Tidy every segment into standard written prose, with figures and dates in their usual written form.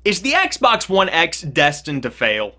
Is the Xbox One X destined to fail?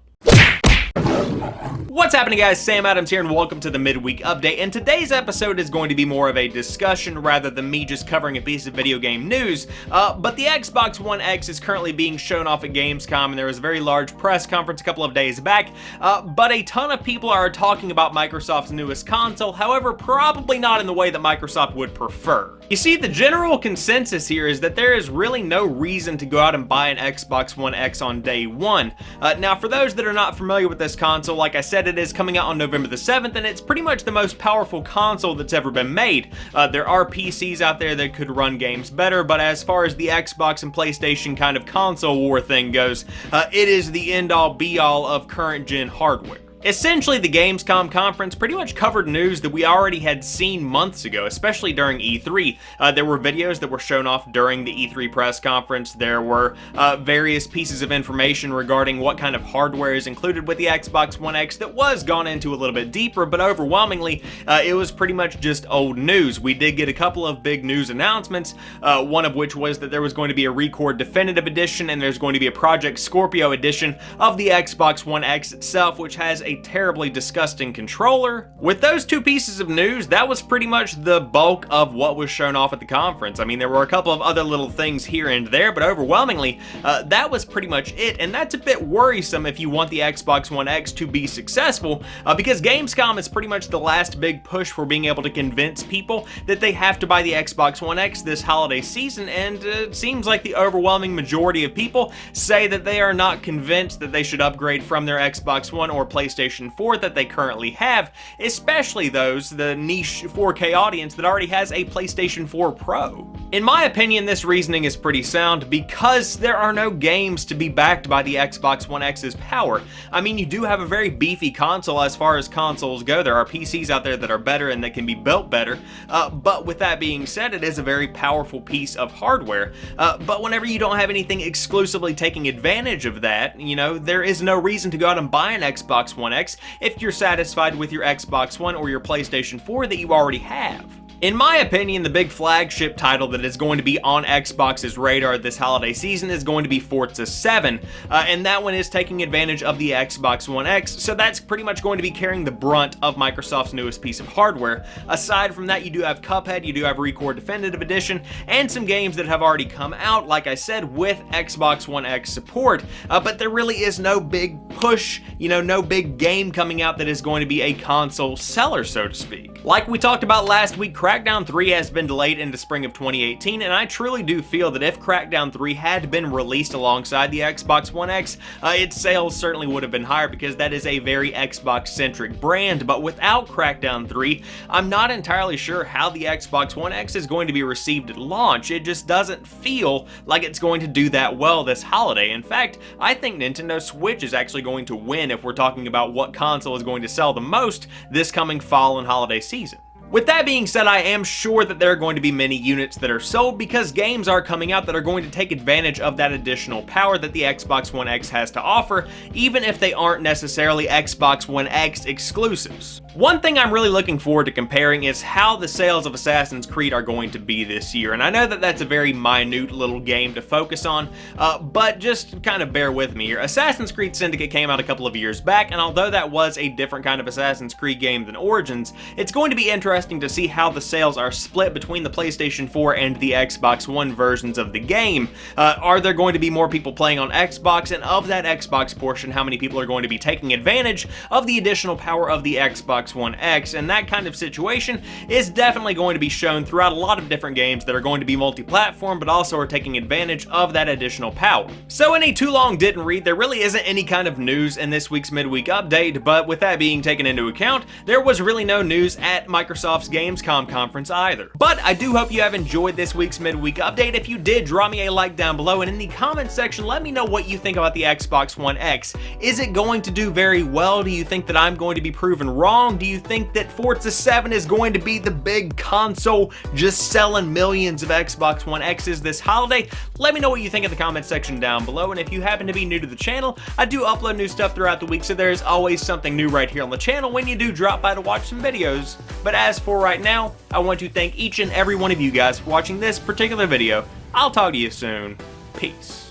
What's happening, guys? Sam Adams here, and welcome to the midweek update. And today's episode is going to be more of a discussion rather than me just covering a piece of video game news. But the Xbox One X is currently being shown off at GamesCom, and there was a very large press conference a couple of days back. But a ton of people are talking about Microsoft's newest console, however, probably not in the way that Microsoft would prefer. You see, the general consensus here is that there is really no reason to go out and buy an Xbox One X on day one. Now, for those that are not familiar with this console, like I said, it is coming out on November the 7th, and it's pretty much the most powerful console that's ever been made. There are PCs out there that could run games better, but as far as the Xbox and PlayStation kind of console war thing goes, it is the end-all be-all of current-gen hardware. Essentially, the Gamescom conference pretty much covered news that we already had seen months ago, especially during E3. There were videos that were shown off during the E3 press conference. There were various pieces of information regarding what kind of hardware is included with the Xbox One X that was gone into a little bit deeper, but overwhelmingly, it was pretty much just old news. We did get a couple of big news announcements, one of which was that there was going to be a Record Definitive Edition, and there's going to be a Project Scorpio edition of the Xbox One X itself, which has a terribly disgusting controller. With those two pieces of news, that was pretty much the bulk of what was shown off at the conference. I mean, there were a couple of other little things here and there, but overwhelmingly, that was pretty much it, and that's a bit worrisome if you want the Xbox One X to be successful, because Gamescom is pretty much the last big push for being able to convince people that they have to buy the Xbox One X this holiday season, and it seems like the overwhelming majority of people say that they are not convinced that they should upgrade from their Xbox One or PlayStation 4 that they currently have, especially those, the niche 4K audience that already has a PlayStation 4 Pro. In my opinion, this reasoning is pretty sound because there are no games to be backed by the Xbox One X's power. I mean, you do have a very beefy console as far as consoles go. There are PCs out there that are better and that can be built better, but with that being said, it is a very powerful piece of hardware. But whenever you don't have anything exclusively taking advantage of that, you know, there is no reason to go out and buy an Xbox One X if you're satisfied with your Xbox One or your PlayStation 4 that you already have. In my opinion, the big flagship title that is going to be on Xbox's radar this holiday season is going to be Forza 7, and that one is taking advantage of the Xbox One X, so that's pretty much going to be carrying the brunt of Microsoft's newest piece of hardware. Aside from that, you do have Cuphead, you do have Record Definitive Edition, and some games that have already come out, like I said, with Xbox One X support, but there really is no big push, you know, no big game coming out that is going to be a console seller, so to speak. Like we talked about last week, Crackdown 3 has been delayed into spring of 2018, and I truly do feel that if Crackdown 3 had been released alongside the Xbox One X, its sales certainly would have been higher because that is a very Xbox-centric brand, but without Crackdown 3, I'm not entirely sure how the Xbox One X is going to be received at launch. It just doesn't feel like it's going to do that well this holiday. In fact, I think Nintendo Switch is actually going to win if we're talking about what console is going to sell the most this coming fall and holiday season. With that being said, I am sure that there are going to be many units that are sold because games are coming out that are going to take advantage of that additional power that the Xbox One X has to offer, even if they aren't necessarily Xbox One X exclusives. One thing I'm really looking forward to comparing is how the sales of Assassin's Creed are going to be this year, and I know that that's a very minute little game to focus on, but just kind of bear with me here. Assassin's Creed Syndicate came out a couple of years back, and although that was a different kind of Assassin's Creed game than Origins, it's going to be interesting to see how the sales are split between the PlayStation 4 and the Xbox One versions of the game. Are there going to be more people playing on Xbox, and of that Xbox portion, how many people are going to be taking advantage of the additional power of the Xbox One X? And that kind of situation is definitely going to be shown throughout a lot of different games that are going to be multi-platform, but also are taking advantage of that additional power. So in a too long didn't read, there really isn't any kind of news in this week's midweek update, but with that being taken into account, there was really no news at Microsoft's Gamescom conference either. But I do hope you have enjoyed this week's midweek update. If you did, drop me a like down below, and in the comments section, let me know what you think about the Xbox One X. Is it going to do very well? Do you think that I'm going to be proven wrong? Do you think that Forza 7 is going to be the big console just selling millions of Xbox One X's this holiday? Let me know what you think in the comments section down below, and if you happen to be new to the channel, I do upload new stuff throughout the week, so there's always something new right here on the channel when you do drop by to watch some videos. But as for right now, I want to thank each and every one of you guys for watching this particular video. I'll talk to you soon. Peace.